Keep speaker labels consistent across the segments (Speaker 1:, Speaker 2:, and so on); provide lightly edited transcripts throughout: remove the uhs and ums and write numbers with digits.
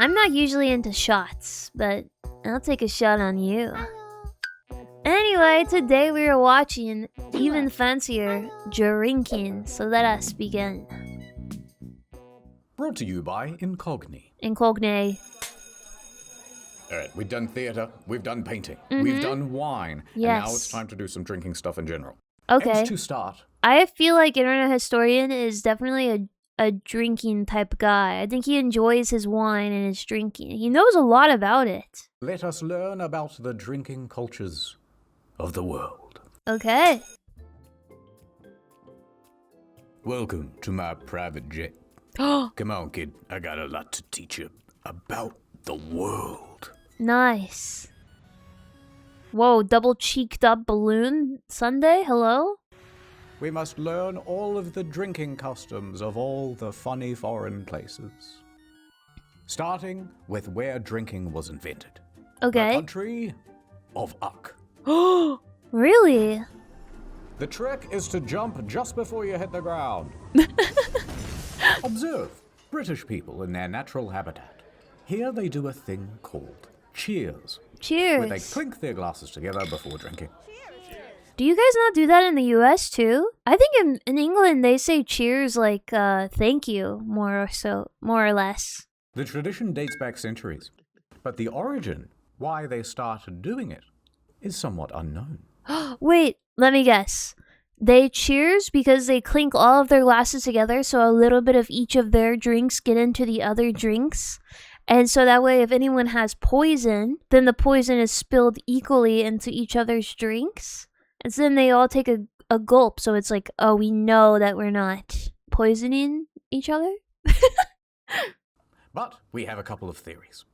Speaker 1: I'm not usually into shots, but I'll take a shot on you. Anyway, today we are watching Even Fancier drinking, so let us begin.
Speaker 2: Brought to you by Incogni.
Speaker 1: Incogni.
Speaker 2: Alright, we've done theatre, we've done painting, we've done wine, and now it's time to do some drinking stuff in general.
Speaker 1: Okay.
Speaker 2: And to start,
Speaker 1: I feel like Internet Historian is definitely a drinking type guy. I think he enjoys his wine and his drinking. He knows a lot about it.
Speaker 2: let us learn about the drinking cultures of the world.
Speaker 1: Okay.
Speaker 2: Welcome to my private jet. Come on, kid, I got a lot to teach you about the world.
Speaker 1: Nice. Whoa, double cheeked up balloon Sunday? Hello?
Speaker 2: We must learn all of the drinking customs of all the funny foreign places. Starting with where drinking was invented. The
Speaker 1: Okay.
Speaker 2: country of Uck.
Speaker 1: Really?
Speaker 2: The trick is to jump just before you hit the ground. Observe British people in their natural habitat. Here they do a thing called cheers, where they
Speaker 1: Cheers.
Speaker 2: clink their glasses together before drinking.
Speaker 1: Do you guys not do that in the US too? I think in England they say cheers like thank you, more or less.
Speaker 2: The tradition dates back centuries, but the origin, why they started doing it, is somewhat unknown.
Speaker 1: Wait, let me guess. They cheers because they clink all of their glasses together so a little bit of each of their drinks get into the other drinks. And so that way if anyone has poison, then the poison is spilled equally into each other's drinks. And so then they all take a gulp, so it's like, oh, we know that we're not poisoning each other?
Speaker 2: But we have a couple of theories.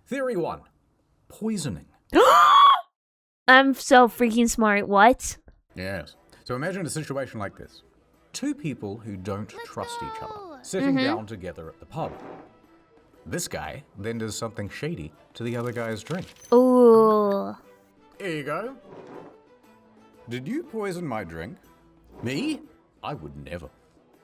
Speaker 2: Theory 1, poisoning.
Speaker 1: I'm so freaking smart. What?
Speaker 2: Yes. So imagine a situation like this. Two people who don't trust each other, sitting down together at the pub. This guy then does something shady to the other guy's drink.
Speaker 1: Ooh.
Speaker 2: Here you go. Did you poison my drink? Me? I would never.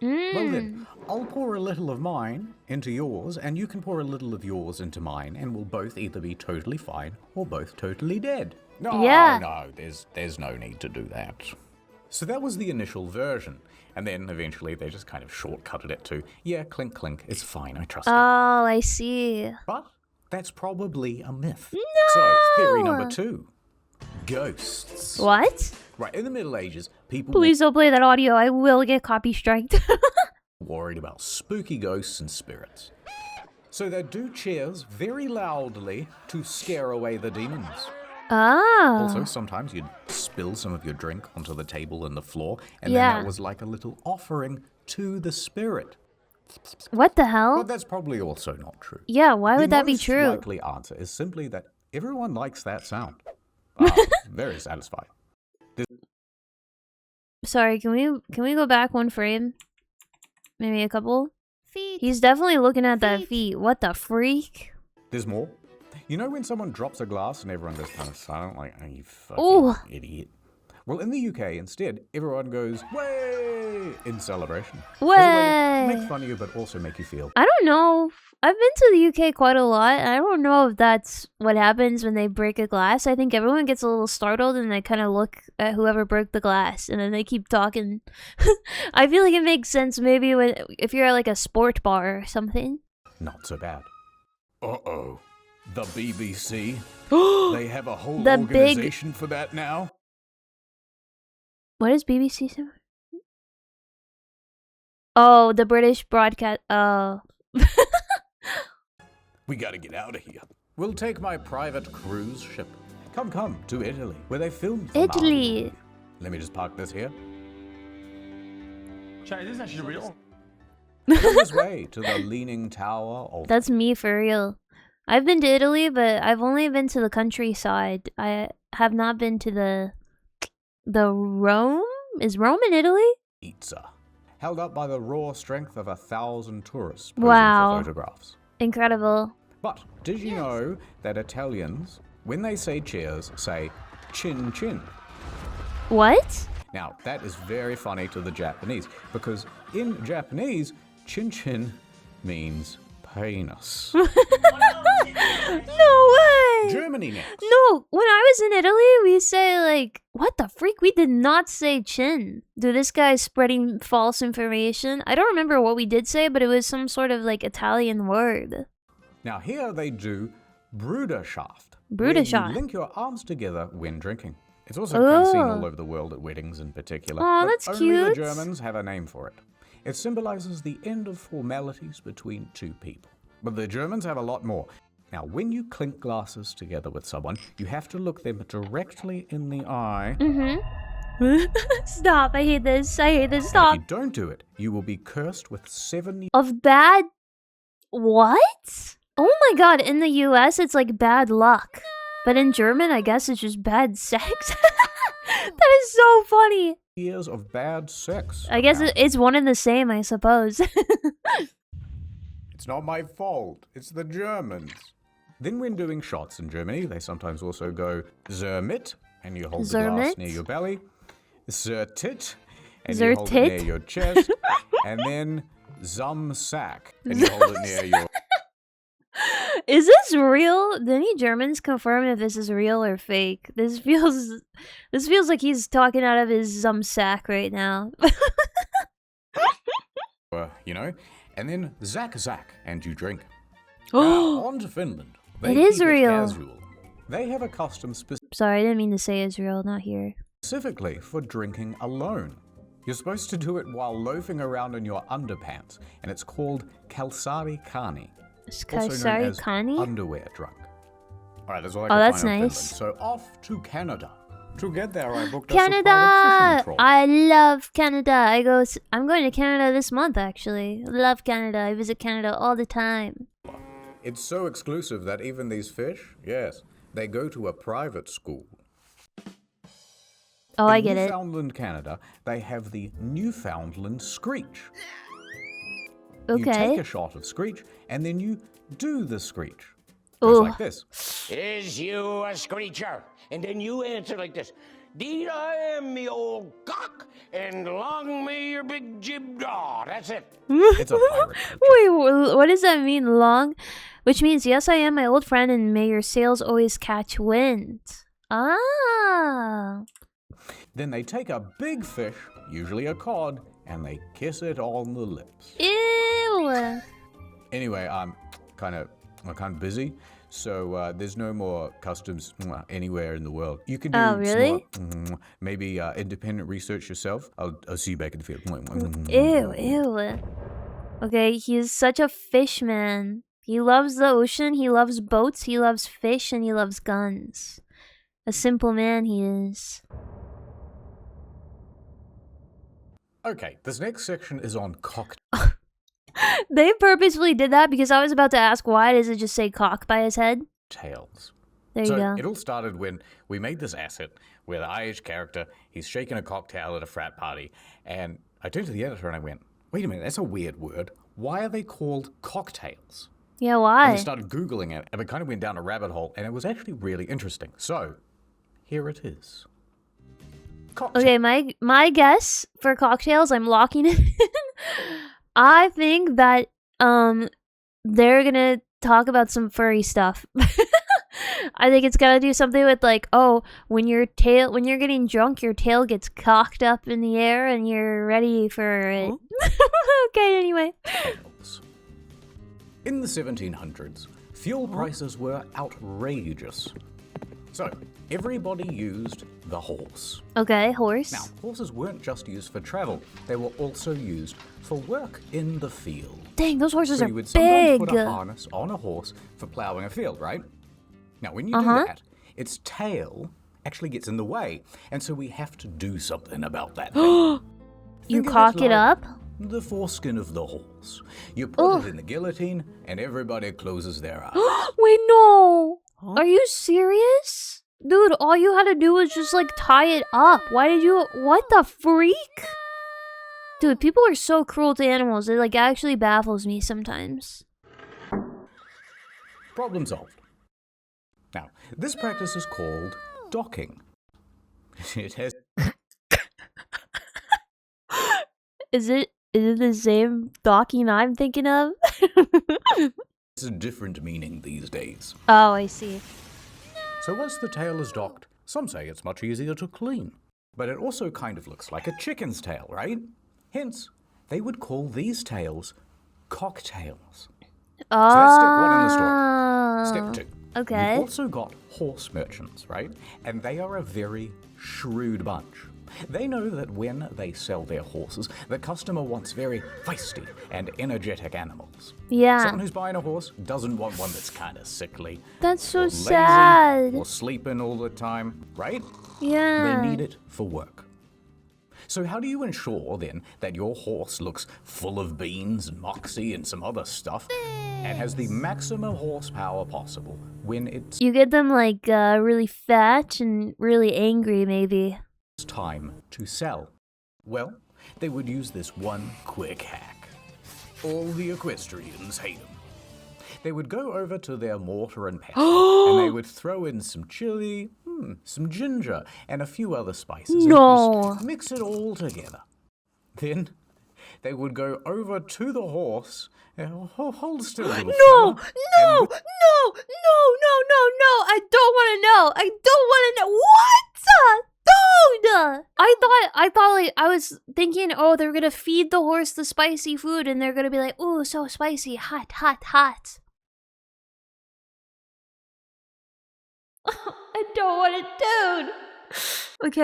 Speaker 2: Well then, I'll pour a little of mine into yours, and you can pour a little of yours into mine, and we'll both either be totally fine or both totally dead. No,
Speaker 1: Yeah.
Speaker 2: no, there's no need to do that. So that was the initial version, and then eventually they just kind of shortcutted it to, yeah, clink clink, it's fine, I trust you.
Speaker 1: Oh, I see.
Speaker 2: But that's probably a myth.
Speaker 1: No!
Speaker 2: So, theory number 2. Ghosts.
Speaker 1: What?
Speaker 2: Right, in the Middle Ages, people
Speaker 1: Please don't play that audio. I will get copy striked.
Speaker 2: were worried about spooky ghosts and spirits. So they'd do cheers very loudly to scare away the demons.
Speaker 1: Ah.
Speaker 2: Also, sometimes you'd spill some of your drink onto the table and the floor, and
Speaker 1: Yeah.
Speaker 2: then that was like a little offering to the spirit.
Speaker 1: What the hell?
Speaker 2: But that's probably also not true.
Speaker 1: Yeah, why would that be
Speaker 2: The
Speaker 1: true?
Speaker 2: most likely answer is simply that everyone likes that sound. Very satisfying.
Speaker 1: Sorry, can we go back one frame? Maybe a couple?
Speaker 3: Feet.
Speaker 1: He's definitely looking at that
Speaker 3: Feet.
Speaker 1: feet. What the freak?
Speaker 2: There's more. You know when someone drops a glass and everyone goes kind of silent, like, oh, you fucking
Speaker 1: Ooh.
Speaker 2: idiot. Well, in the UK, instead, everyone goes, way, in celebration. As a way
Speaker 1: Way.
Speaker 2: to make fun of you, but also make you feel.
Speaker 1: I don't know. I've been to the UK quite a lot, and I don't know if that's what happens when they break a glass. I think everyone gets a little startled and they kind of look at whoever broke the glass, and then they keep talking. I feel like it makes sense maybe if you're at like a sport bar or something.
Speaker 2: Not so bad. Uh-oh. The BBC? They have a whole
Speaker 1: The big-
Speaker 2: organization for that now?
Speaker 1: What is BBC? Oh, the British broadcast. Oh.
Speaker 2: We gotta get out of here. We'll take my private cruise ship. Come to Italy, where they filmed the
Speaker 1: Italy.
Speaker 2: Marvel. Let me just park this here.
Speaker 4: Chat, is this actually real?
Speaker 2: On his way to the Leaning Tower of...
Speaker 1: That's me for real. I've been to Italy, but I've only been to the countryside. I have not been to the Rome? Is Rome in Italy?
Speaker 2: Pizza, held up by the raw strength of 1,000 tourists posing
Speaker 1: Wow.
Speaker 2: for photographs.
Speaker 1: Incredible.
Speaker 2: But did you know that Italians, when they say cheers, say chin chin?
Speaker 1: What?
Speaker 2: Now, that is very funny to the Japanese, because in Japanese, chin chin means penis. Germany next.
Speaker 1: No, when I was in Italy, we say like, what the freak? We did not say chin. Dude, this guy's spreading false information. I don't remember what we did say, but it was some sort of like Italian word.
Speaker 2: Now here they do Bruderschaft.
Speaker 1: Bruderschaft.
Speaker 2: You link your arms together when drinking. It's also kind of seen all over the world at weddings in particular.
Speaker 1: Oh,
Speaker 2: but
Speaker 1: that's
Speaker 2: only
Speaker 1: cute.
Speaker 2: the Germans have a name for it. It symbolizes the end of formalities between two people. But the Germans have a lot more. Now, when you clink glasses together with someone, you have to look them directly in the eye.
Speaker 1: Stop, I hate this. I hate this.
Speaker 2: And
Speaker 1: Stop.
Speaker 2: if you don't do it, you will be cursed with 7 years.
Speaker 1: Of bad... What? Oh my god, in the US, it's like bad luck. But in German, I guess it's just bad sex. That is so funny.
Speaker 2: Years of bad sex.
Speaker 1: I guess it's one and the same, I suppose.
Speaker 2: It's not my fault. It's the Germans. Then when doing shots in Germany, they sometimes also go Zermit, and you hold the glass near your belly. Zertit, and you hold it near your chest. And then Sack, and you hold it near your...
Speaker 1: Is this real? Did any Germans confirm if this is real or fake? This feels like he's talking out of his sack right now.
Speaker 2: You know, and then Zak, and you drink. Now, on to Finland. They
Speaker 1: It is
Speaker 2: keep
Speaker 1: real.
Speaker 2: Casual. They have a custom
Speaker 1: Sorry, I didn't mean to say Israel, not here.
Speaker 2: specifically for drinking alone. You're supposed to do it while loafing around in your underpants, and it's called kalsari kani. Also known as
Speaker 1: Kani?
Speaker 2: underwear drunk. All right, that's all I
Speaker 1: Oh,
Speaker 2: can
Speaker 1: that's
Speaker 2: find on
Speaker 1: nice.
Speaker 2: Finland. So off to Canada. To get there, I booked
Speaker 1: Canada!
Speaker 2: us a private fishing troll.
Speaker 1: I love Canada. I'm going to Canada this month, actually. Love Canada. I visit Canada all the time.
Speaker 2: It's so exclusive that even these fish, yes, they go to a private school.
Speaker 1: Oh, I get it.
Speaker 2: In Newfoundland, Canada, they have the Newfoundland Screech. You
Speaker 1: Okay.
Speaker 2: take a shot of Screech, and then you do the Screech. It's like this.
Speaker 3: Is you a screecher? And then you answer like this. Deed I am, me old cock, and long may your big jib jaw. That's it.
Speaker 2: It's a pirate.
Speaker 1: Wait, what does that mean, long? Which means, yes, I am my old friend, and may your sails always catch wind. Ah.
Speaker 2: Then they take a big fish, usually a cod, and they kiss it on the lips.
Speaker 1: Ew.
Speaker 2: Anyway, I'm kind of busy, so there's no more customs anywhere in the world. You can do
Speaker 1: Oh, really?
Speaker 2: some more, maybe independent research yourself. I'll see you back in the field.
Speaker 1: Ew. Okay, he's such a fish man. He loves the ocean, he loves boats, he loves fish, and he loves guns. A simple man he is.
Speaker 2: Okay, this next section is on
Speaker 1: They purposefully did that because I was about to ask why does it just say cock by his head?
Speaker 2: cocktails.
Speaker 1: There you go.
Speaker 2: It all started when we made this asset where the Irish character, he's shaking a cocktail at a frat party, and I turned to the editor and I went, wait a minute, that's a weird word. Why are they called cocktails?
Speaker 1: Yeah,
Speaker 2: And
Speaker 1: why?
Speaker 2: we started Googling it, and we kind of went down a rabbit hole, and it was actually really interesting. So, here it is. Cocktail.
Speaker 1: Okay, my guess for cocktails, I'm locking it in. I think that they're gonna talk about some furry stuff. I think it's gotta do something with like, oh, when you're getting drunk, your tail gets cocked up in the air and you're ready for it. Okay, anyway.
Speaker 2: In the 1700s, fuel prices were outrageous. So, everybody used the horse.
Speaker 1: Okay, horse.
Speaker 2: Now, horses weren't just used for travel, they were also used for work in the field.
Speaker 1: Dang, those horses
Speaker 2: So
Speaker 1: are
Speaker 2: you would sometimes
Speaker 1: big.
Speaker 2: put a harness on a horse for plowing a field, right? Now, when you do that, its tail actually gets in the way, and so we have to do something about that.
Speaker 1: You
Speaker 2: Think of
Speaker 1: cock it
Speaker 2: like
Speaker 1: up?
Speaker 2: The foreskin of the horse. You put it in the guillotine, and everybody closes their eyes.
Speaker 1: Wait, no. Are you serious? Dude, all you had to do was just like tie it up. Why did you... What the freak? Dude, people are so cruel to animals. It like actually baffles me sometimes.
Speaker 2: Problem solved. Now, this practice is called docking. It has
Speaker 1: Is it the same docking I'm thinking of?
Speaker 2: a different meaning these days.
Speaker 1: Oh, I see.
Speaker 2: So once the tail is docked, some say it's much easier to clean. But it also kind of looks like a chicken's tail, right? Hence, they would call these tails cocktails.
Speaker 1: Oh.
Speaker 2: So that's step 1 in the story. Step 2.
Speaker 1: Okay.
Speaker 2: You've also got horse merchants, right? And they are a very shrewd bunch. They know that when they sell their horses, the customer wants very feisty and energetic animals.
Speaker 1: Yeah.
Speaker 2: Someone who's buying a horse doesn't want one that's kind of sickly.
Speaker 1: That's so
Speaker 2: or lazy,
Speaker 1: sad.
Speaker 2: Or sleeping all the time, right?
Speaker 1: Yeah.
Speaker 2: They need it for work. So how do you ensure, then, that your horse looks full of beans and moxie and some other stuff and has the maximum horsepower possible when it's
Speaker 1: You get them like really fat and really angry, maybe.
Speaker 2: time to sell? Well, they would use this one quick hack. All the equestrians hate them. They would go over to their mortar and pestle, and they would throw in some chili, some ginger, and a few other spices.
Speaker 1: No.
Speaker 2: And just mix it all together. Then they would go over to the horse. Hold still, little
Speaker 1: No,
Speaker 2: fella,
Speaker 1: no,
Speaker 2: and
Speaker 1: no, no. I don't want to know. I don't want to know. What? Dude! I thought like I was thinking, oh, they're gonna feed the horse the spicy food, and they're gonna be like, oh, so spicy, hot, hot, hot. I don't want it, dude.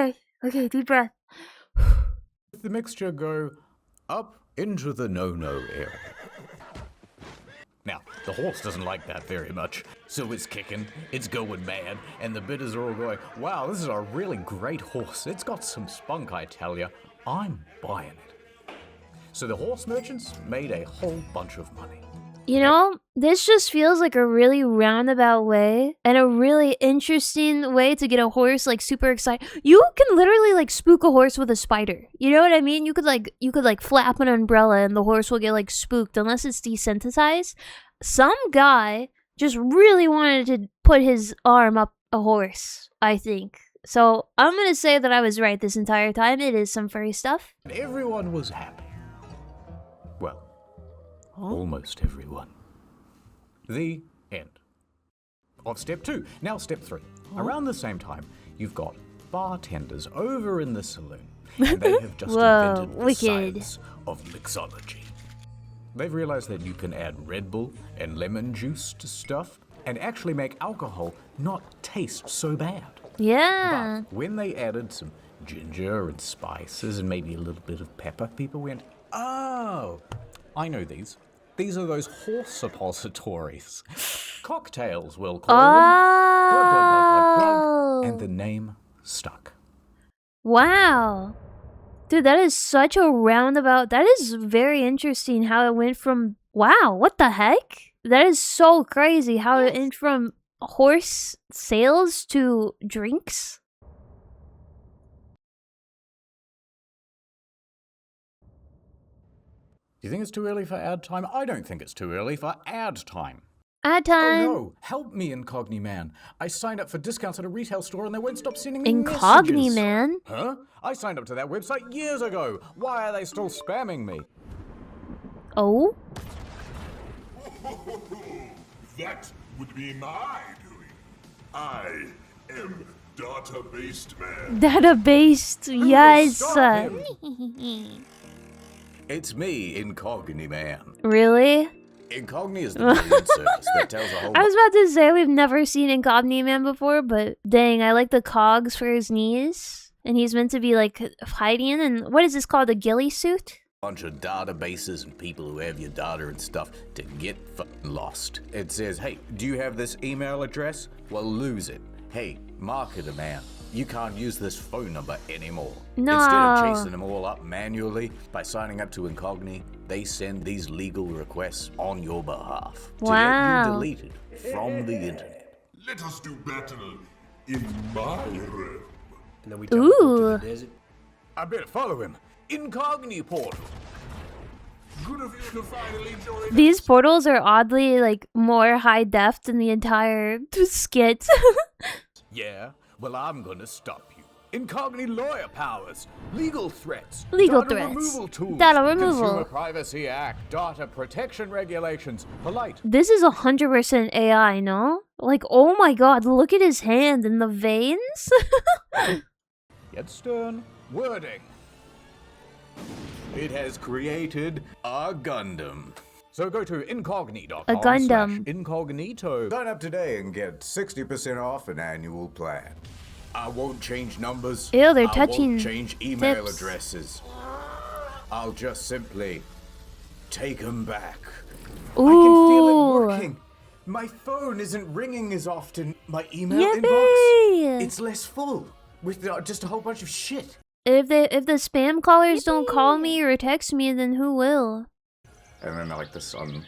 Speaker 1: Okay, deep breath.
Speaker 2: the mixture go up into the no-no area. Now, the horse doesn't like that very much, so it's kicking, it's going mad, and the bidders are all going, wow, this is a really great horse. It's got some spunk, I tell you. I'm buying it. So the horse merchants made a whole bunch of money.
Speaker 1: You know, this just feels like a really roundabout way and a really interesting way to get a horse like super excited. You can literally like spook a horse with a spider. You know what I mean? You could like flap an umbrella and the horse will get like spooked unless it's desensitized. Some guy just really wanted to put his arm up a horse, I think. So I'm going to say that I was right this entire time. It is some furry stuff.
Speaker 2: Everyone was happy. Well, almost everyone. The end of step 2. Now step 3. Around the same time, you've got bartenders over in the saloon, and they have just
Speaker 1: Whoa,
Speaker 2: invented the
Speaker 1: wicked.
Speaker 2: science of mixology. They've realized that you can add Red Bull and lemon juice to stuff and actually make alcohol not taste so bad.
Speaker 1: Yeah.
Speaker 2: But when they added some ginger and spices and maybe a little bit of pepper, people went, oh, I know these. These are those horse suppositories. Cocktails, we'll call them. Glug, glug, glug, glug, glug. And the name stuck.
Speaker 1: Wow. Dude, that is such a roundabout. That is very interesting how it went from, wow, what the heck? That is so crazy how it went from horse sales to drinks.
Speaker 2: Do you think it's too early for ad time? I don't think it's too early for ad time.
Speaker 1: Ad time.
Speaker 2: Oh no, help me, Incogni Man. I signed up for discounts at a retail store and they won't stop sending me
Speaker 1: Incogni
Speaker 2: messages.
Speaker 1: Man?
Speaker 2: Huh? I signed up to that website years ago. Why are they still spamming me?
Speaker 1: Oh?
Speaker 4: That would be my doing. I am data-based man.
Speaker 1: Database,
Speaker 2: Who will
Speaker 1: yes.
Speaker 2: stop him? It's me, Incogni Man.
Speaker 1: Really?
Speaker 2: Incogni is the brilliant service that tells a whole
Speaker 1: I was about to say we've never seen Incogni Man before, but dang, I like the cogs for his knees. And he's meant to be like hiding in, what is this called, a ghillie suit?
Speaker 2: bunch of databases and people who have your data and stuff to get fucking lost. It says, hey, do you have this email address? Well, lose it. Hey, marketer man, you can't use this phone number anymore.
Speaker 1: No.
Speaker 2: Instead of chasing them all up manually by signing up to Incogni, they send these legal requests on your behalf to
Speaker 1: Wow.
Speaker 2: get you deleted from the internet.
Speaker 4: Let us do battle in my realm.
Speaker 5: And then we teleport to the desert.
Speaker 2: I better follow him. Incogni portal.
Speaker 4: Good of you to finally join
Speaker 1: These portals are oddly like more high def than the entire skit.
Speaker 2: Yeah, well, I'm gonna stop you. Incogni lawyer powers, legal threats,
Speaker 1: Legal
Speaker 2: data
Speaker 1: threats,
Speaker 2: removal tools,
Speaker 1: data removal.
Speaker 2: Consumer Privacy Act, data protection regulations, polite.
Speaker 1: This is 100% AI, no? Like, oh my god, look at his hand and the veins.
Speaker 2: Get stern. Wording. It has created a Gundam. So go to incognito.com.
Speaker 1: A Gundam.
Speaker 2: Incognito. Sign up today and get 60% off an annual plan. I won't change numbers.
Speaker 1: Ew, they're
Speaker 2: I
Speaker 1: touching
Speaker 2: won't change email
Speaker 1: tips.
Speaker 2: addresses. I'll just simply take them back.
Speaker 1: Ooh.
Speaker 2: I can feel it working. My phone isn't ringing as often. My email inbox, it's less full with just a whole bunch of shit.
Speaker 1: If the spam callers don't call me or text me, then who will?
Speaker 2: And then like the sun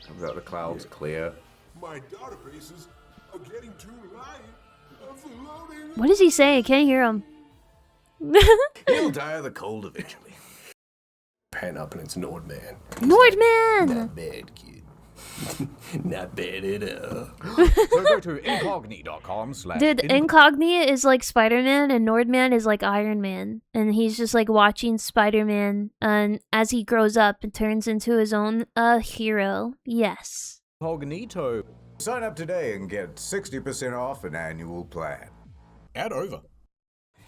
Speaker 2: comes out, the clouds clear.
Speaker 4: My databases are getting too light. Overloading.
Speaker 1: What does he say? I can't hear him.
Speaker 2: He'll die of the cold eventually.
Speaker 5: Pan up and it's Nordman.
Speaker 1: Nordman!
Speaker 5: Not bad, kid. Not bad at all.
Speaker 2: So go to incognito.com/.
Speaker 1: Dude, Incognia is like Spider-Man and Nordman is like Iron Man. And he's just like watching Spider-Man and as he grows up and turns into his own hero. Yes.
Speaker 2: Incognito. Sign up today and get 60% off an annual plan. Add over.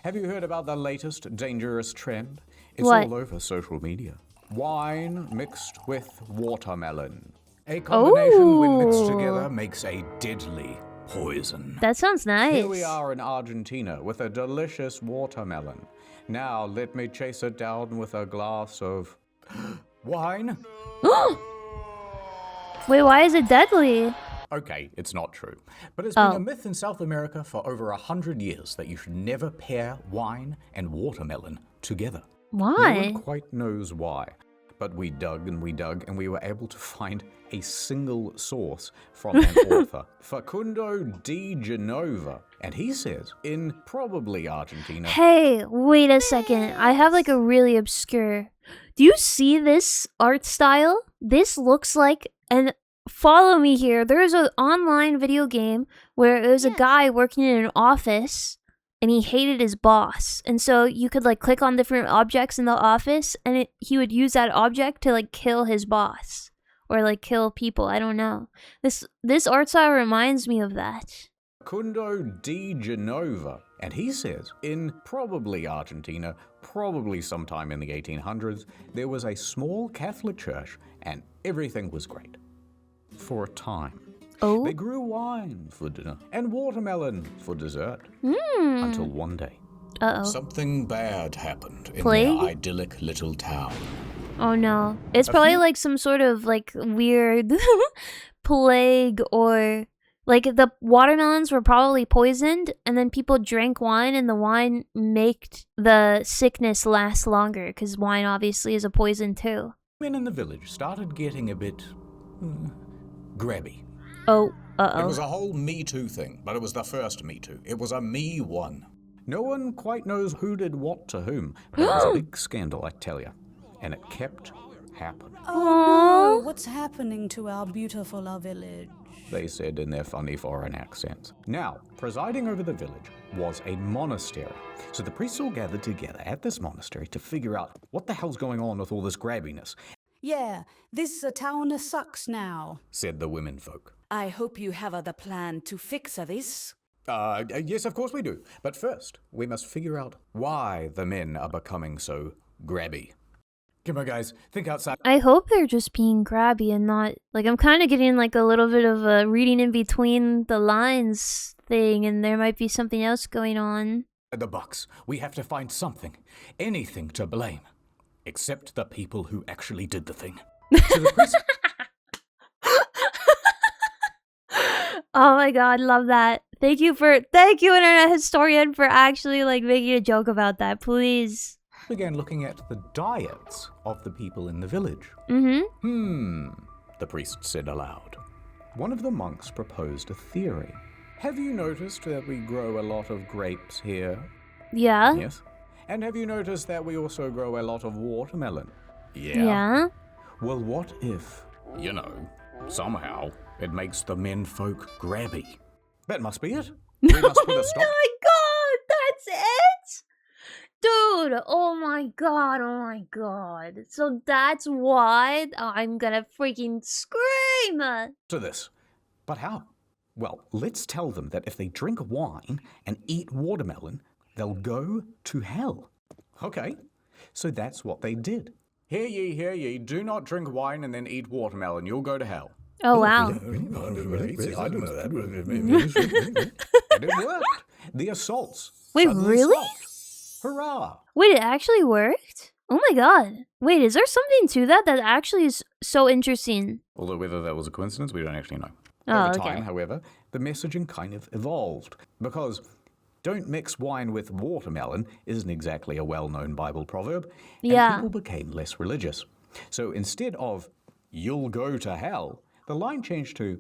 Speaker 2: Have you heard about the latest dangerous trend? It's
Speaker 1: What?
Speaker 2: all over social media. Wine mixed with watermelon. A combination when mixed together makes a deadly poison.
Speaker 1: That sounds nice.
Speaker 2: Here we are in Argentina with a delicious watermelon. Now let me chase it down with a glass of wine.
Speaker 1: Wait, why is it deadly?
Speaker 2: Okay, it's not true. But it's been a myth in South America for over 100 years that you should never pair wine and watermelon together. No
Speaker 1: Why?
Speaker 2: one quite knows why. But we dug and we were able to find a single source from an author, Facundo de Genova. And he says, in probably Argentina.
Speaker 1: Hey, wait a second. I have like a really obscure. Do you see this art style? This looks like, and follow me here. There's an online video game where it was a guy working in an office and he hated his boss. And so you could like click on different objects in the office and he would use that object to like kill his boss or like kill people. I don't know. This art style reminds me of that.
Speaker 2: Facundo de Genova. And he says, in probably Argentina, probably sometime in the 1800s, there was a small Catholic church and everything was great. For a time.
Speaker 1: Oh?
Speaker 2: They grew wine for dinner and watermelon for dessert. Until one day, something bad happened in
Speaker 1: Plague?
Speaker 2: their idyllic little town.
Speaker 1: Oh no. It's probably like some sort of like weird plague or like the watermelons were probably poisoned and then people drank wine and the wine made the sickness last longer because wine obviously is a poison too.
Speaker 2: Men in the village started getting a bit grabby.
Speaker 1: Oh,
Speaker 2: It was a whole Me Too thing, but it was the first Me Too. It was a Me one. No one quite knows who did what to whom, but it was a big scandal, I tell you. And it kept happening.
Speaker 6: Oh no, what's happening to our beautiful village?
Speaker 2: They said in their funny foreign accents. Now, presiding over the village was a monastery. So the priests all gathered together at this monastery to figure out what the hell's going on with all this grabbiness,
Speaker 6: Yeah, this town sucks now.
Speaker 2: said the women folk.
Speaker 7: I hope you have the plan to fix this.
Speaker 2: Yes, of course we do. But first, we must figure out why the men are becoming so grabby. Come on, guys, think outside.
Speaker 1: I hope they're just being grabby and not like I'm kind of getting like a little bit of a reading in between the lines thing and there might be something else going on.
Speaker 2: The box. We have to find something, anything to blame, except the people who actually did the thing. So the priest
Speaker 1: Oh my god, love that. Thank you internet historian for actually like making a joke about that, please.
Speaker 2: began looking at the diets of the people in the village. The priest said aloud. One of the monks proposed a theory. Have you noticed that we grow a lot of grapes here?
Speaker 1: Yeah.
Speaker 2: Yes. And have you noticed that we also grow a lot of watermelon?
Speaker 1: Yeah.
Speaker 2: Well, what if, somehow it makes the men folk grabby? That must be it. We must put a stop.
Speaker 1: Oh my god, that's it? Dude, oh my god. So that's why I'm gonna freaking scream.
Speaker 2: To this. But how? Well, let's tell them that if they drink wine and eat watermelon, they'll go to hell. Okay, so that's what they did. Hear ye, do not drink wine and then eat watermelon. You'll go to hell.
Speaker 1: Oh, wow.
Speaker 2: And it worked. The assaults.
Speaker 1: Wait,
Speaker 2: suddenly
Speaker 1: really?
Speaker 2: stopped. Hurrah!
Speaker 1: Wait, it actually worked? Oh my god. Wait, is there something to that that actually is so interesting?
Speaker 2: Although whether that was a coincidence, we don't actually know.
Speaker 1: Oh,
Speaker 2: Over
Speaker 1: okay.
Speaker 2: time, however, the messaging kind of evolved because don't mix wine with watermelon isn't exactly a well-known Bible proverb, and
Speaker 1: Yeah.
Speaker 2: people became less religious. So instead of you'll go to hell, the line changed to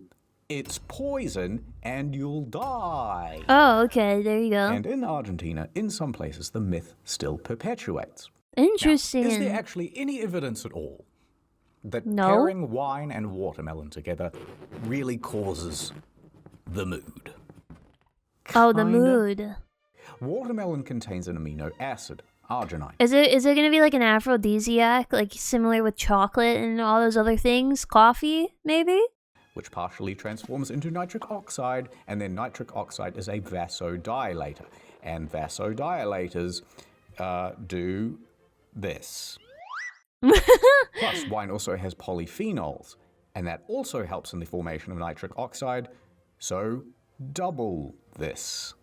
Speaker 2: it's poison and you'll die.
Speaker 1: Oh, okay, there you go.
Speaker 2: And in Argentina, in some places, the myth still perpetuates.
Speaker 1: Interesting.
Speaker 2: Is there actually any evidence at all that
Speaker 1: No.
Speaker 2: pairing wine and watermelon together really causes the mood?
Speaker 1: Oh, the
Speaker 2: Kinda.
Speaker 1: mood.
Speaker 2: Watermelon contains an amino acid, arginine.
Speaker 1: Is it gonna be like an aphrodisiac, like similar with chocolate and all those other things? Coffee, maybe?
Speaker 2: Which partially transforms into nitric oxide, and then nitric oxide is a vasodilator. And vasodilators do this. Plus, wine also has polyphenols, and that also helps in the formation of nitric oxide, so double this.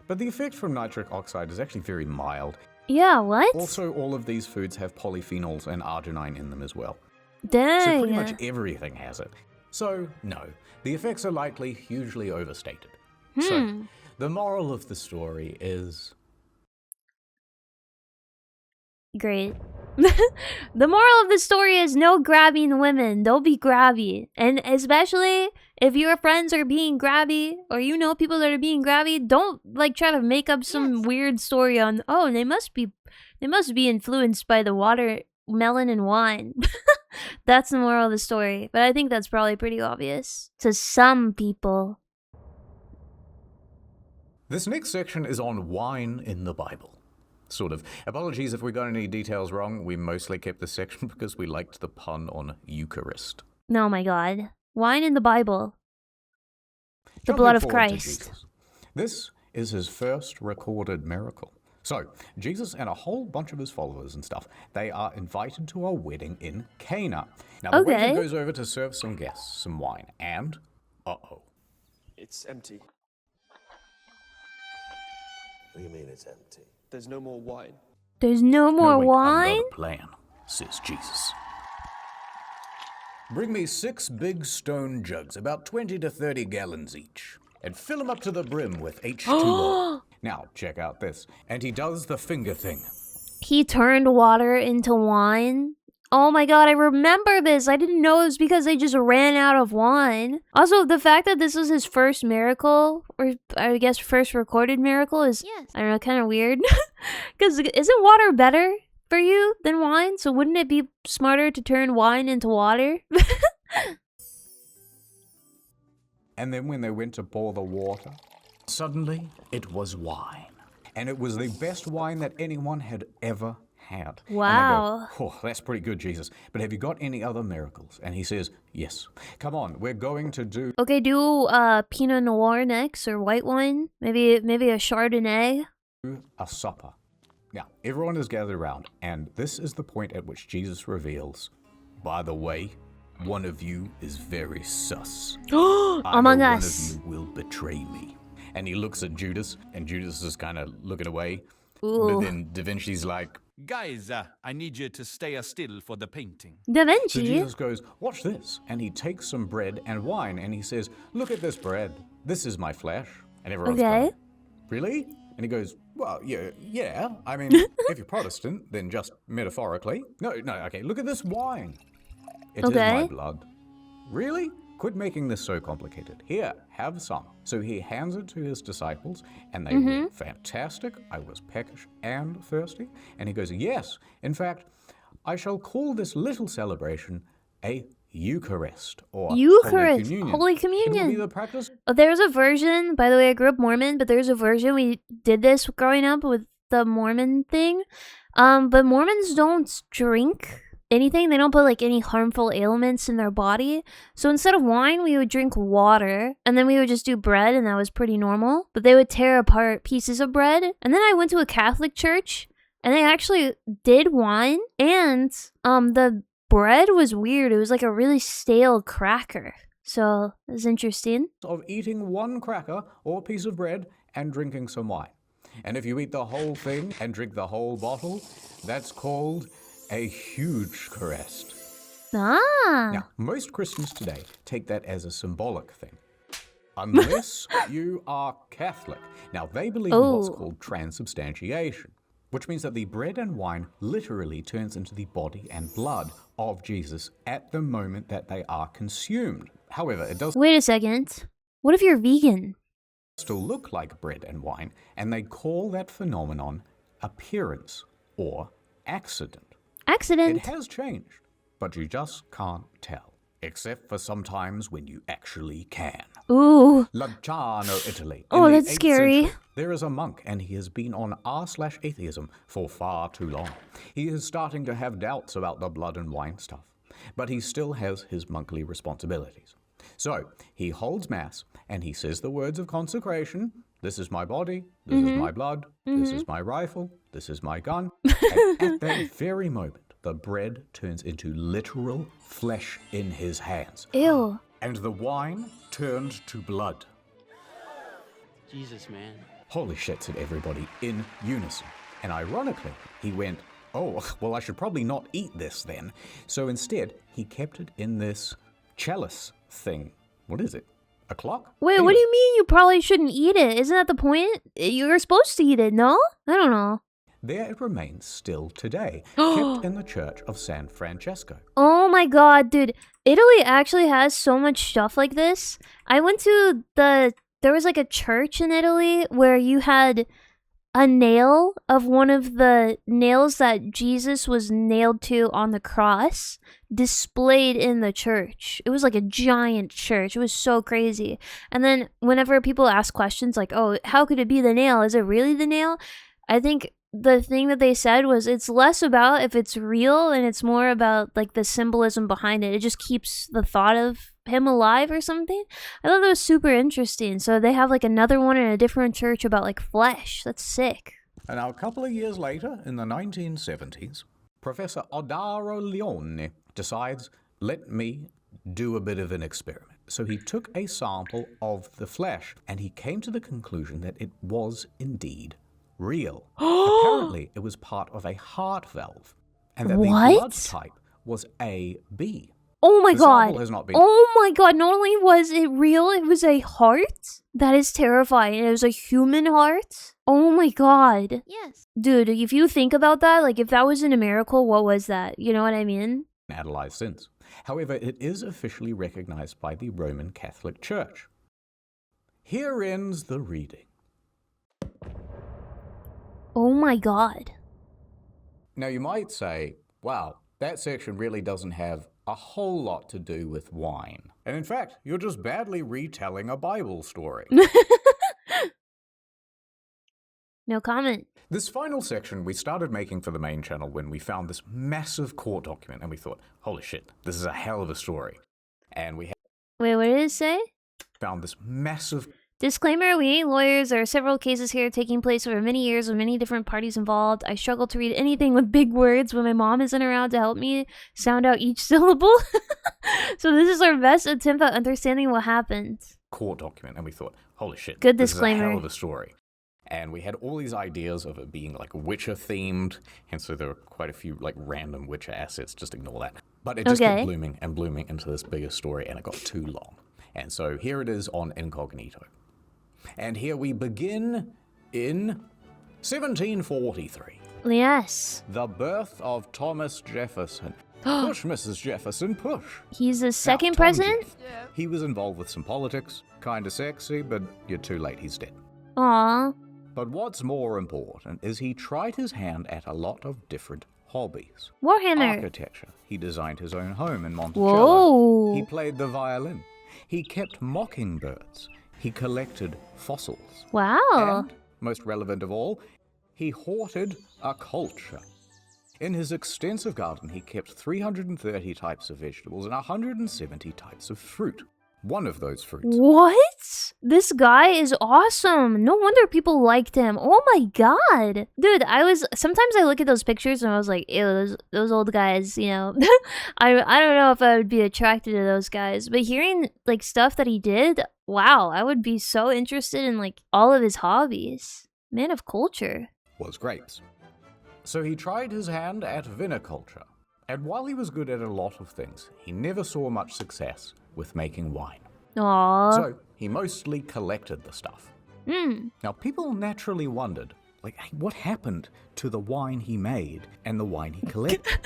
Speaker 2: But the effect from nitric oxide is actually very mild.
Speaker 1: Yeah, what?
Speaker 2: Also, all of these foods have polyphenols and arginine in them as well.
Speaker 1: Dang.
Speaker 2: So pretty much everything has it. So, no, the effects are likely hugely overstated. So, the moral of the story is...
Speaker 1: Great. The moral of the story is no grabbing women. Don't be grabby. And especially if your friends are being grabby or you know people that are being grabby, don't like try to make up some weird story on, oh, they must be influenced by the watermelon and wine. That's the moral of the story. But I think that's probably pretty obvious to some people.
Speaker 2: This next section is on wine in the Bible. Sort of. Apologies if we got any details wrong. We mostly kept this section because we liked the pun on Eucharist.
Speaker 1: Oh my god. Wine in the Bible. The
Speaker 2: Jumping
Speaker 1: blood of
Speaker 2: forward to
Speaker 1: Christ.
Speaker 2: Jesus. This is his first recorded miracle. So, Jesus and a whole bunch of his followers and stuff, they are invited to a wedding in Cana. Now, the
Speaker 1: Okay.
Speaker 2: waiter goes over to serve some guests some wine, and, uh-oh.
Speaker 8: It's empty.
Speaker 5: What do you mean it's empty?
Speaker 8: There's no more wine.
Speaker 1: There's no more
Speaker 2: wait,
Speaker 1: wine?
Speaker 2: I've got a plan, says Jesus. Bring me 6 big stone jugs, about 20 to 30 gallons each, and fill them up to the brim with H2O. Now, check out this. And he does the finger thing.
Speaker 1: He turned water into wine? Oh my god, I remember this. I didn't know it was because they just ran out of wine. Also, the fact that this was his first miracle, or I guess first recorded miracle, is, I don't know, kind of weird. Because isn't water better for you than wine? So wouldn't it be smarter to turn wine into water?
Speaker 2: And then when they went to pour the water, suddenly it was wine. And it was the best wine that anyone had ever had.
Speaker 1: Wow.
Speaker 2: And they go, oh, that's pretty good, Jesus. But have you got any other miracles? And he says, yes. Come on, we're going to do
Speaker 1: Okay, do Pinot Noir next, or white wine. Maybe a Chardonnay.
Speaker 2: a supper. Now, everyone is gathered around, and this is the point at which Jesus reveals, by the way, one of you is very sus. I
Speaker 1: Among
Speaker 2: know
Speaker 1: Us.
Speaker 2: One of you will betray me. And he looks at Judas, and Judas is kind of looking away.
Speaker 1: Ooh.
Speaker 2: But then Da Vinci's like,
Speaker 9: Guys, I need you to stay still for the painting.
Speaker 1: Da
Speaker 2: so
Speaker 1: Vinci.
Speaker 2: Jesus goes, watch this. And he takes some bread and wine, and he says, look at this bread. This is my flesh. And everyone's
Speaker 1: Okay.
Speaker 2: going, really? And he goes, well, yeah. I mean, if you're Protestant, then just metaphorically. No, okay, look at this wine. It is my
Speaker 1: Okay.
Speaker 2: blood. Really? Quit making this so complicated. Here, have some. So he hands it to his disciples, and they went, fantastic. I was peckish and thirsty. And he goes, yes, in fact, I shall call this little celebration a Eucharist, or
Speaker 1: Eucharist, Holy
Speaker 2: It will be
Speaker 1: Communion.
Speaker 2: the practice
Speaker 1: There's a version, by the way, I grew up Mormon, but there's a version, we did this growing up with the Mormon thing. But Mormons don't drink anything. They don't put like any harmful ailments in their body. So instead of wine, we would drink water, and then we would just do bread, and that was pretty normal. But they would tear apart pieces of bread. And then I went to a Catholic church, and they actually did wine, and the bread was weird. It was like a really stale cracker. So it was interesting.
Speaker 2: Of eating one cracker or piece of bread and drinking some wine. And if you eat the whole thing and drink the whole bottle, that's called a huge Eucharist.
Speaker 1: Ah.
Speaker 2: Now, most Christians today take that as a symbolic thing. Unless you are Catholic. Now, they believe in what's called transubstantiation, which means that the bread and wine literally turns into the body and blood of Jesus at the moment that they are consumed. However, it does
Speaker 1: Wait a second. What if you're vegan?
Speaker 2: still look like bread and wine, and they call that phenomenon appearance or accident.
Speaker 1: Accident.
Speaker 2: It has changed, but you just can't tell. Except for sometimes when you actually can.
Speaker 1: Ooh.
Speaker 2: Lanciano, Italy.
Speaker 1: Oh,
Speaker 2: In the
Speaker 1: that's
Speaker 2: 8th
Speaker 1: scary.
Speaker 2: century, there is a monk, and he has been on r/atheism for far too long. He is starting to have doubts about the blood and wine stuff, but he still has his monkly responsibilities. So, he holds mass, and he says the words of consecration. This is my body, this is my blood, this is my rifle, this is my gun. And at that very moment, the bread turns into literal flesh in his hands.
Speaker 1: Ew.
Speaker 2: And the wine turned to blood.
Speaker 10: Jesus, man.
Speaker 2: Holy shit, said everybody in unison. And ironically, he went, oh, well, I should probably not eat this then. So instead, he kept it in this chalice thing. What is it? A clock?
Speaker 1: Wait,
Speaker 2: Anyway,
Speaker 1: what do you mean you probably shouldn't eat it? Isn't that the point? You're supposed to eat it, no? I don't know.
Speaker 2: there it remains still today, kept in the church of San Francesco.
Speaker 1: Oh my god, dude. Italy actually has so much stuff like this. I went to there was like a church in Italy where you had a nail of one of the nails that Jesus was nailed to on the cross displayed in the church. It was like a giant church. It was so crazy. And then whenever people ask questions like, oh, how could it be the nail? Is it really the nail? I think the thing that they said was it's less about if it's real and it's more about like the symbolism behind it. It just keeps the thought of him alive or something. I thought that was super interesting. So they have like another one in a different church about like flesh. That's sick.
Speaker 2: And now a couple of years later, in the 1970s, Professor Odaro Leone decides, let me do a bit of an experiment. So he took a sample of the flesh and he came to the conclusion that it was indeed real. Apparently, it was part of a heart valve, and that the blood type was AB.
Speaker 1: Oh my
Speaker 2: The sample
Speaker 1: god.
Speaker 2: has not been-
Speaker 1: Oh my god. Not only was it real, it was a heart? That is terrifying. It was a human heart? Oh my god.
Speaker 11: Yes.
Speaker 1: Dude, if you think about that, like if that wasn't a miracle, what was that? You know what I mean?
Speaker 2: Analyzed since. However, it is officially recognized by the Roman Catholic Church. Here ends the reading.
Speaker 1: Oh my god.
Speaker 2: Now you might say, wow, that section really doesn't have a whole lot to do with wine. And in fact, you're just badly retelling a Bible story.
Speaker 1: No comment.
Speaker 2: This final section we started making for the main channel when we found this massive court document and we thought, holy shit, this is a hell of a story. And we
Speaker 1: Wait, what did it say?
Speaker 2: found this massive...
Speaker 1: Disclaimer, we ain't lawyers. There are several cases here taking place over many years with many different parties involved. I struggle to read anything with big words when my mom isn't around to help me sound out each syllable. So this is our best attempt at understanding what happened.
Speaker 2: Court document, and we thought, holy shit,
Speaker 1: Good
Speaker 2: this
Speaker 1: disclaimer.
Speaker 2: is a hell of a story. And we had all these ideas of it being like Witcher themed, and so there were quite a few like random Witcher assets, just ignore that. But it just kept blooming and blooming into this bigger story, and it got too long. And so here it is on Incognito. And here we begin in 1743.
Speaker 1: Yes.
Speaker 2: The birth of Thomas Jefferson. Push, Mrs. Jefferson, push.
Speaker 1: He's the second
Speaker 2: Now, Tom
Speaker 1: president?
Speaker 2: Jeff, he was involved with some politics. Kinda sexy, but you're too late, he's dead.
Speaker 1: Aww.
Speaker 2: But what's more important is he tried his hand at a lot of different hobbies.
Speaker 1: Warhammer.
Speaker 2: Architecture. He designed his own home in Monticello.
Speaker 1: Whoa.
Speaker 2: He played the violin. He kept mockingbirds. He collected fossils.
Speaker 1: Wow.
Speaker 2: And, most relevant of all, he hoarded a culture. In his extensive garden, he kept 330 types of vegetables and 170 types of fruit. One of those fruits.
Speaker 1: What? This guy is awesome. No wonder people liked him. Oh my god. Dude, sometimes I look at those pictures and I was like, ew, those old guys, you know. I don't know if I would be attracted to those guys, but hearing like stuff that he did, wow, I would be so interested in like all of his hobbies. Man of culture.
Speaker 2: Was grapes. So he tried his hand at viniculture. And while he was good at a lot of things, he never saw much success with making wine.
Speaker 1: Aww.
Speaker 2: So he mostly collected the stuff. Now people naturally wondered, like, hey, what happened to the wine he made and the wine he collected?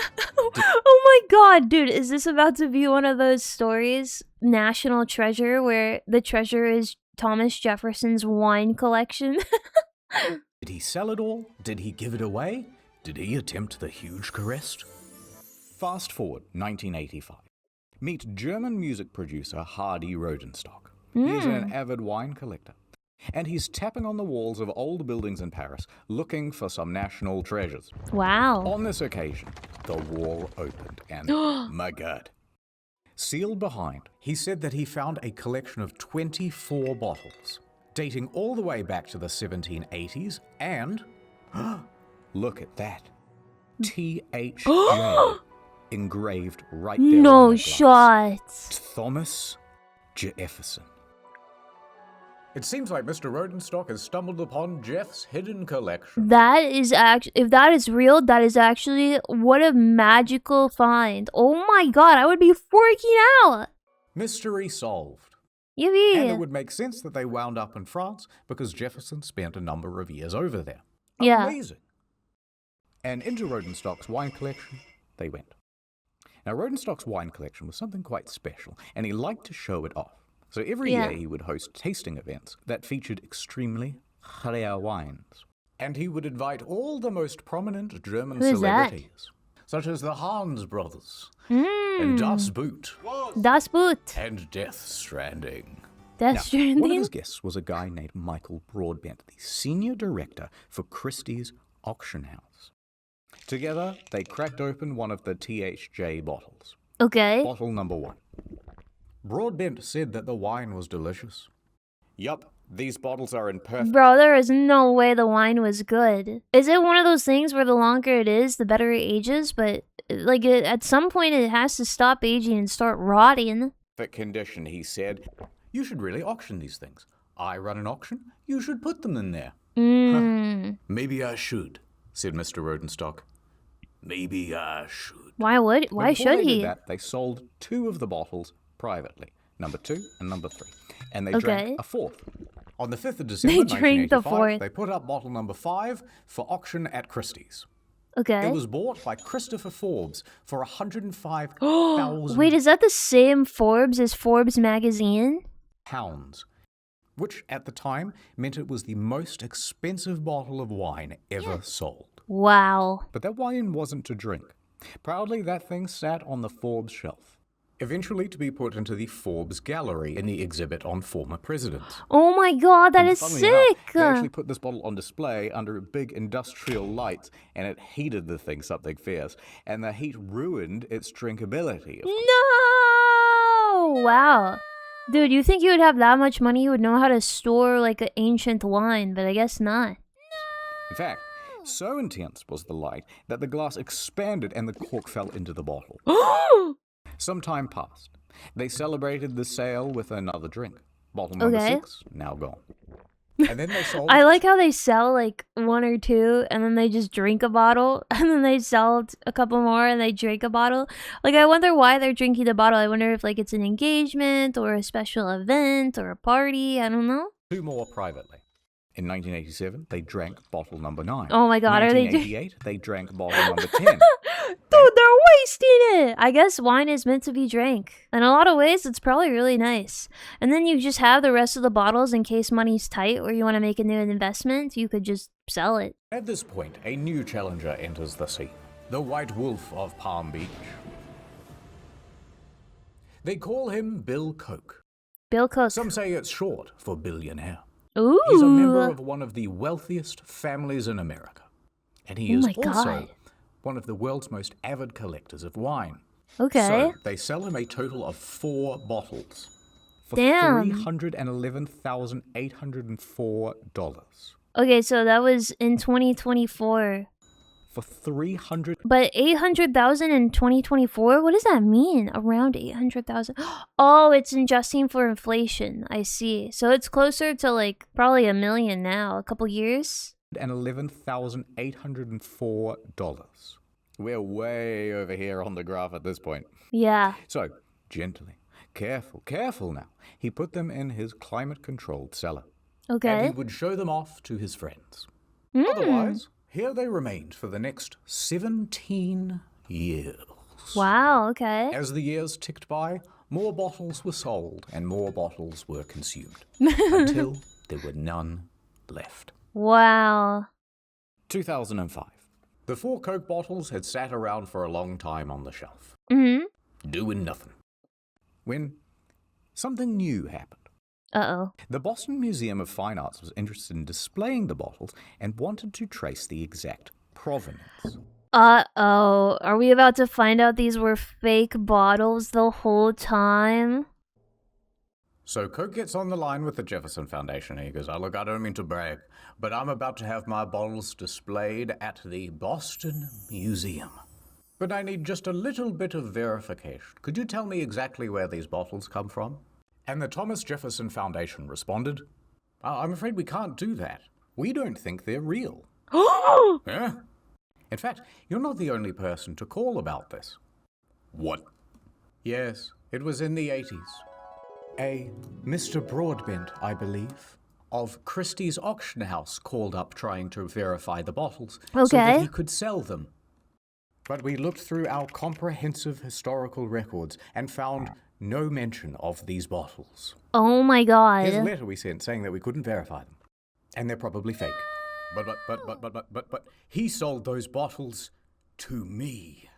Speaker 1: Oh my god, dude, is this about to be one of those stories, National Treasure, where the treasure is Thomas Jefferson's wine collection?
Speaker 2: Did he sell it all? Did he give it away? Did he attempt the huge caress? Fast forward 1985. Meet German music producer Hardy Rodenstock. He is an avid wine collector. And he's tapping on the walls of old buildings in Paris, looking for some national treasures.
Speaker 1: Wow.
Speaker 2: On this occasion, the wall opened and, my God. Sealed behind, he said that he found a collection of 24 bottles, dating all the way back to the 1780s, and, look at that, THJ. Engraved right there.
Speaker 1: No
Speaker 2: on the
Speaker 1: shot.
Speaker 2: Thomas Jefferson. It seems like Mr. Rodenstock has stumbled upon Jeff's hidden collection.
Speaker 1: That is if that is real, that is actually what a magical find. Oh my god, I would be freaking out.
Speaker 2: Mystery solved.
Speaker 1: Yippee.
Speaker 2: And it would make sense that they wound up in France because Jefferson spent a number of years over there.
Speaker 1: Yeah.
Speaker 2: Amazing. And into Rodenstock's wine collection they went. Now, Rodenstock's wine collection was something quite special, and he liked to show it off. So every year he would host tasting events that featured extremely rare wines. And he would invite all the most prominent German celebrities, such as the Hans brothers, and Das Boot,
Speaker 1: Das Boot,
Speaker 2: and Death Stranding.
Speaker 1: Death Stranding?
Speaker 2: One of his guests was a guy named Michael Broadbent, the senior director for Christie's auction house. Together, they cracked open one of the THJ bottles.
Speaker 1: Okay.
Speaker 2: Bottle number 1. Broadbent said that the wine was delicious. Yup, these bottles are in perfect...
Speaker 1: Bro, there is no way the wine was good. Is it one of those things where the longer it is, the better it ages? But, like, at some point it has to stop aging and start rotting.
Speaker 2: condition, he said. You should really auction these things. I run an auction. You should put them in there. Maybe I should, said Mr. Rodenstock. Maybe I should.
Speaker 1: Why should he?
Speaker 2: Did that, they sold 2 of the bottles privately, number 2 and number 3, and they drank a 4th. On the 5th of December,
Speaker 1: They drank the
Speaker 2: 1985,
Speaker 1: 4th.
Speaker 2: they put up bottle number 5 for auction at Christie's.
Speaker 1: Okay.
Speaker 2: It was bought by Christopher Forbes for £105,000.
Speaker 1: Wait, is that the same Forbes as Forbes magazine?
Speaker 2: Pounds, which at the time meant it was the most expensive bottle of wine ever sold.
Speaker 1: Wow.
Speaker 2: But that wine wasn't to drink. Proudly, that thing sat on the Forbes shelf, eventually to be put into the Forbes gallery in the exhibit on former presidents.
Speaker 1: Oh my god, that
Speaker 2: And
Speaker 1: is
Speaker 2: funnily
Speaker 1: sick!
Speaker 2: enough, they actually put this bottle on display under big industrial lights, and it heated the thing something fierce, and the heat ruined its drinkability.
Speaker 1: No! Wow. Dude, you think you would have that much money, you would know how to store like an ancient wine, but I guess not.
Speaker 2: In fact, so intense was the light that the glass expanded and the cork fell into the bottle. Some time passed. They celebrated the sale with another drink. Bottle number 6, now gone. And then they sold...
Speaker 1: I like how they sell like 1 or 2 and then they just drink a bottle and then they sell a couple more and they drink a bottle. Like, I wonder why they're drinking the bottle. I wonder if like it's an engagement or a special event or a party. I don't know.
Speaker 2: 2 more privately. In 1987, they drank bottle number 9.
Speaker 1: Oh my god, are they...
Speaker 2: 1988, they drank bottle number 10.
Speaker 1: Dude, they're wasting it! I guess wine is meant to be drank. In a lot of ways, it's probably really nice. And then you just have the rest of the bottles in case money's tight or you want to make a new investment. You could just sell it.
Speaker 2: At this point, a new challenger enters the scene. The White Wolf of Palm Beach. They call him Bill Koch.
Speaker 1: Bill Koch.
Speaker 2: Some say it's short for billionaire.
Speaker 1: Ooh.
Speaker 2: He's a member of one of the wealthiest families in America. And he is also one of the world's most avid collectors of wine.
Speaker 1: Okay.
Speaker 2: So they sell him a total of 4 bottles for
Speaker 1: Damn.
Speaker 2: $311,804.
Speaker 1: Okay, so that was in 2024.
Speaker 2: For 300.
Speaker 1: But 800,000 in 2024? What does that mean? Around 800,000? Oh, it's adjusting for inflation. I see. So it's closer to like probably $1 million now. A couple years?
Speaker 2: And $11,804. We're way over here on the graph at this point.
Speaker 1: Yeah.
Speaker 2: So, gently, careful now. He put them in his climate-controlled cellar.
Speaker 1: Okay.
Speaker 2: And he would show them off to his friends. Otherwise, here they remained for the next 17 years.
Speaker 1: Wow, okay.
Speaker 2: As the years ticked by, more bottles were sold and more bottles were consumed. Until there were none left.
Speaker 1: Wow.
Speaker 2: 2005. The 4 Coke bottles had sat around for a long time on the shelf. Doing nothing. When something new happened.
Speaker 1: Uh-oh.
Speaker 2: The Boston Museum of Fine Arts was interested in displaying the bottles and wanted to trace the exact provenance.
Speaker 1: Uh-oh. Are we about to find out these were fake bottles the whole time?
Speaker 2: So Coke gets on the line with the Jefferson Foundation and he goes, "Oh, look, I don't mean to brag, but I'm about to have my bottles displayed at the Boston Museum. But I need just a little bit of verification. Could you tell me exactly where these bottles come from?" And the Thomas Jefferson Foundation responded, "I'm afraid we can't do that. We don't think they're real." Yeah? In fact, you're not the only person to call about this. What? Yes, it was in the 80s. A Mr. Broadbent, I believe, of Christie's auction house called up trying to verify the bottles so that he could sell them. But we looked through our comprehensive historical records and found no mention of these bottles.
Speaker 1: Oh my god.
Speaker 2: Here's a letter we sent saying that we couldn't verify them. And they're probably fake. But he sold those bottles to me.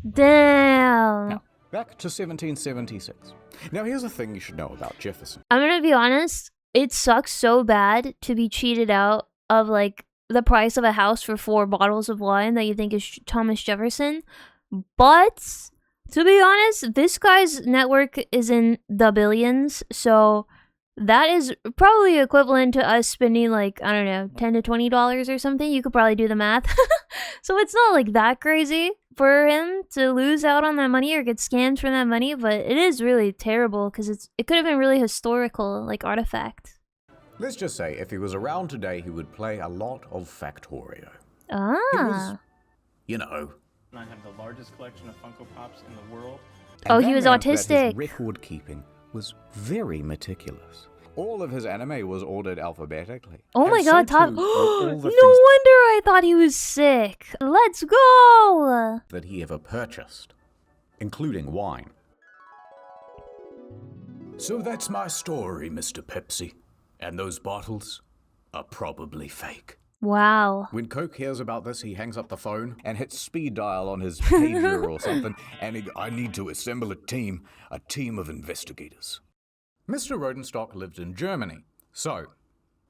Speaker 1: Damn.
Speaker 2: Now, back to 1776. Now, here's a thing you should know about Jefferson.
Speaker 1: I'm gonna be honest. It sucks so bad to be cheated out of like the price of a house for 4 bottles of wine that you think is Thomas Jefferson. But to be honest, this guy's network is in the billions, so that is probably equivalent to us spending like, I don't know, $10 to $20 or something. You could probably do the math. So it's not like that crazy for him to lose out on that money or get scammed for that money, but it is really terrible because it could have been really historical, like artifact.
Speaker 2: Let's just say if he was around today, he would play a lot of Factorio.
Speaker 1: Ah.
Speaker 2: He was, you know.
Speaker 10: I have the largest collection of Funko Pops in the world.
Speaker 1: Oh, he was autistic.
Speaker 2: His record keeping was very meticulous. All of his anime was ordered alphabetically.
Speaker 1: Oh my god, Top.
Speaker 2: No
Speaker 1: wonder I thought he was sick. Let's go!
Speaker 2: That he ever purchased, including wine. So that's my story, Mr. Pepsi. And those bottles are probably fake.
Speaker 1: Wow.
Speaker 2: When Coke hears about this, he hangs up the phone and hits speed dial on his pager or something, and I need to assemble a team of investigators. Mr. Rodenstock lived in Germany, so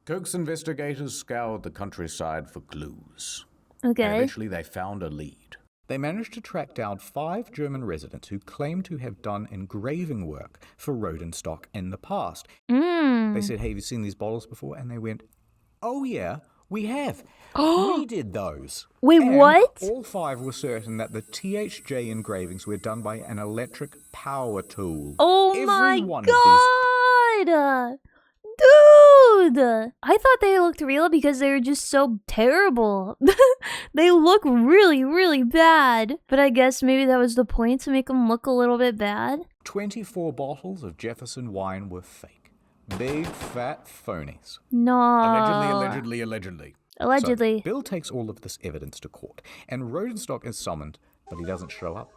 Speaker 2: Coke's investigators scoured the countryside for clues.
Speaker 1: Okay.
Speaker 2: And eventually they found a lead. They managed to track down 5 German residents who claimed to have done engraving work for Rodenstock in the past. They said, "Hey, have you seen these bottles before?" And they went, "Oh yeah, we have. We did those."
Speaker 1: Wait,
Speaker 2: and
Speaker 1: what?
Speaker 2: All 5 were certain that the THJ engravings were done by an electric power tool.
Speaker 1: Oh
Speaker 2: Every
Speaker 1: my
Speaker 2: one
Speaker 1: god! Dude! I thought they looked real because they were just so terrible. They look really, really bad. But I guess maybe that was the point, to make them look a little bit bad.
Speaker 2: 24 bottles of Jefferson wine were fake. Big, fat phonies.
Speaker 1: No.
Speaker 2: Allegedly.
Speaker 1: Allegedly.
Speaker 2: So, Bill takes all of this evidence to court, and Rodenstock is summoned, but he doesn't show up.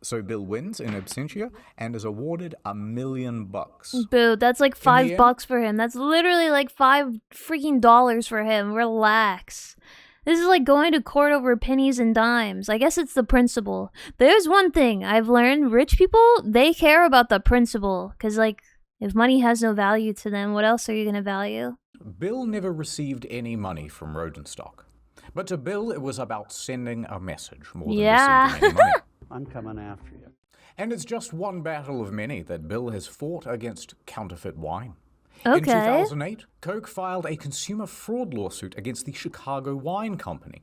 Speaker 2: So Bill wins in absentia and is awarded $1 million.
Speaker 1: Boo, that's like $5 for him. That's literally like $5 freaking dollars for him. Relax. This is like going to court over pennies and dimes. I guess it's the principle. There's one thing I've learned. Rich people, they care about the principle. Because like, if money has no value to them, what else are you going to value?
Speaker 2: Bill never received any money from Rodenstock. But to Bill, it was about sending a message more than
Speaker 1: Yeah.
Speaker 2: receiving any money.
Speaker 11: I'm coming after you.
Speaker 2: And it's just one battle of many that Bill has fought against counterfeit wine.
Speaker 1: Okay.
Speaker 2: In 2008, Coke filed a consumer fraud lawsuit against the Chicago Wine Company,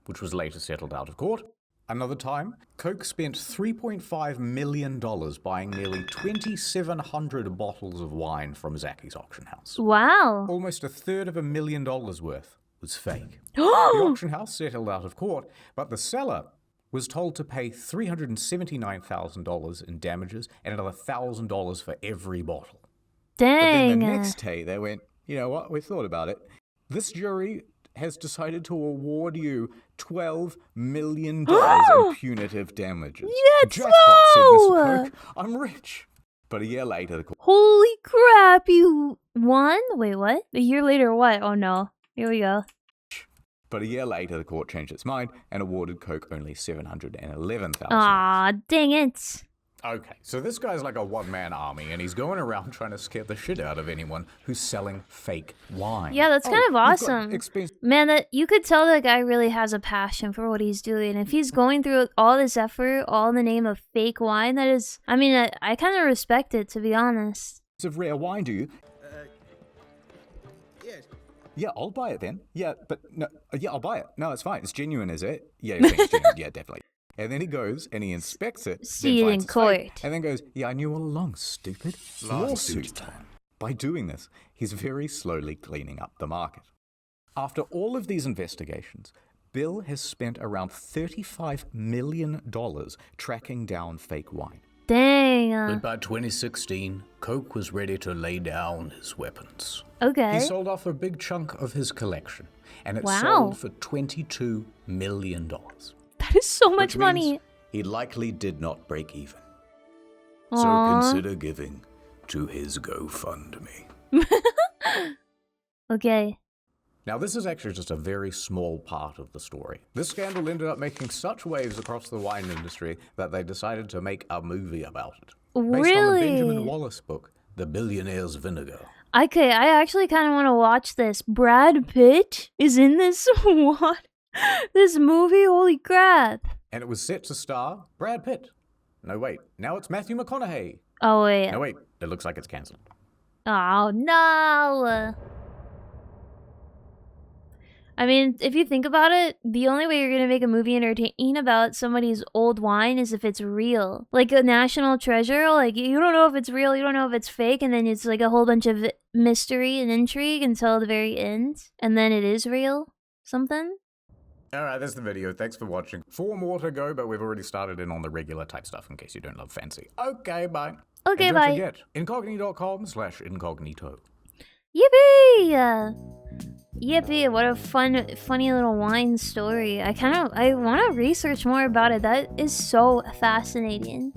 Speaker 2: which was later settled out of court. Another time, Coke spent $3.5 million buying nearly 2,700 bottles of wine from Zaki's auction house.
Speaker 1: Wow.
Speaker 2: Almost $250,000 worth was fake. The auction house settled out of court, but the seller was told to pay $379,000 in damages and another $1,000 for every bottle.
Speaker 1: Dang.
Speaker 2: But then the next day they went, you know what, we thought about it. This jury has decided to award you $12 million in punitive damages.
Speaker 1: Yeah,
Speaker 2: Jackpot, said
Speaker 1: so.
Speaker 2: Mr. Coke. I'm rich. But a year later, the court...
Speaker 1: Holy crap, you won? Wait, what? A year later, what? Oh no. Here we go.
Speaker 2: But a year later, the court changed its mind and awarded Coke only $711,000.
Speaker 1: Aw, dang it.
Speaker 2: Okay, so this guy's like a one-man army, and he's going around trying to scare the shit out of anyone who's selling fake wine.
Speaker 1: Yeah, that's kind of
Speaker 2: you've got
Speaker 1: awesome.
Speaker 2: expensive-
Speaker 1: Man, that you could tell that guy really has a passion for what he's doing. If he's going through all this effort, all in the name of fake wine, that is, I mean, I kind of respect it, to be honest.
Speaker 2: Of rare wine, do you?
Speaker 4: Yes.
Speaker 2: Yeah, I'll buy it then. Yeah, but no, yeah, I'll buy it. No, it's fine. It's genuine, is it? Yeah, you're saying it's genuine. Yeah, definitely. And then he goes and he inspects it.
Speaker 1: See
Speaker 2: then
Speaker 1: it
Speaker 2: finds
Speaker 1: in
Speaker 2: it's
Speaker 1: court.
Speaker 2: fake, and then goes, yeah, I knew all along, stupid. Lawsuit time. By doing this, he's very slowly cleaning up the market. After all of these investigations, Bill has spent around $35 million tracking down fake wine.
Speaker 1: Dang.
Speaker 2: But by 2016, Coke was ready to lay down his weapons.
Speaker 1: Okay.
Speaker 2: He sold off a big chunk of his collection, and it
Speaker 1: Wow.
Speaker 2: sold for $22 million.
Speaker 1: That is so much
Speaker 2: Which means
Speaker 1: money.
Speaker 2: he likely did not break even.
Speaker 1: Aww.
Speaker 2: So consider giving to his GoFundMe.
Speaker 1: Okay.
Speaker 2: Now, this is actually just a very small part of the story. This scandal ended up making such waves across the wine industry that they decided to make a movie about it. Based on the
Speaker 1: Really?
Speaker 2: Benjamin Wallace book, The Billionaire's Vinegar.
Speaker 1: Okay, I actually kind of want to watch this. Brad Pitt is in this what? This movie? Holy crap.
Speaker 2: And it was set to star Brad Pitt. No, wait. Now it's Matthew McConaughey.
Speaker 1: Oh, wait.
Speaker 2: No, wait. It looks like it's cancelled.
Speaker 1: Oh, no. I mean, if you think about it, the only way you're going to make a movie entertaining about somebody's old wine is if it's real. Like a national treasure, like you don't know if it's real, you don't know if it's fake, and then it's like a whole bunch of mystery and intrigue until the very end, and then it is real. Something?
Speaker 2: Alright, that's the video. Thanks for watching. 4 more to go, but we've already started in on the regular type stuff in case you don't love fancy. Okay, bye.
Speaker 1: Okay,
Speaker 2: and
Speaker 1: bye.
Speaker 2: don't forget, incognito.com/incognito.
Speaker 1: Yippee! Yippee, what a funny little wine story. I want to research more about it. That is so fascinating.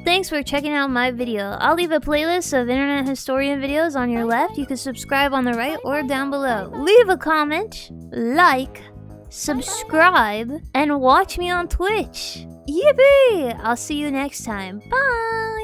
Speaker 1: Thanks for checking out my video. I'll leave a playlist of internet historian videos on your left. You can subscribe on the right or down below. Leave a comment, like, subscribe, and watch me on Twitch. Yippee! I'll see you next time. Bye!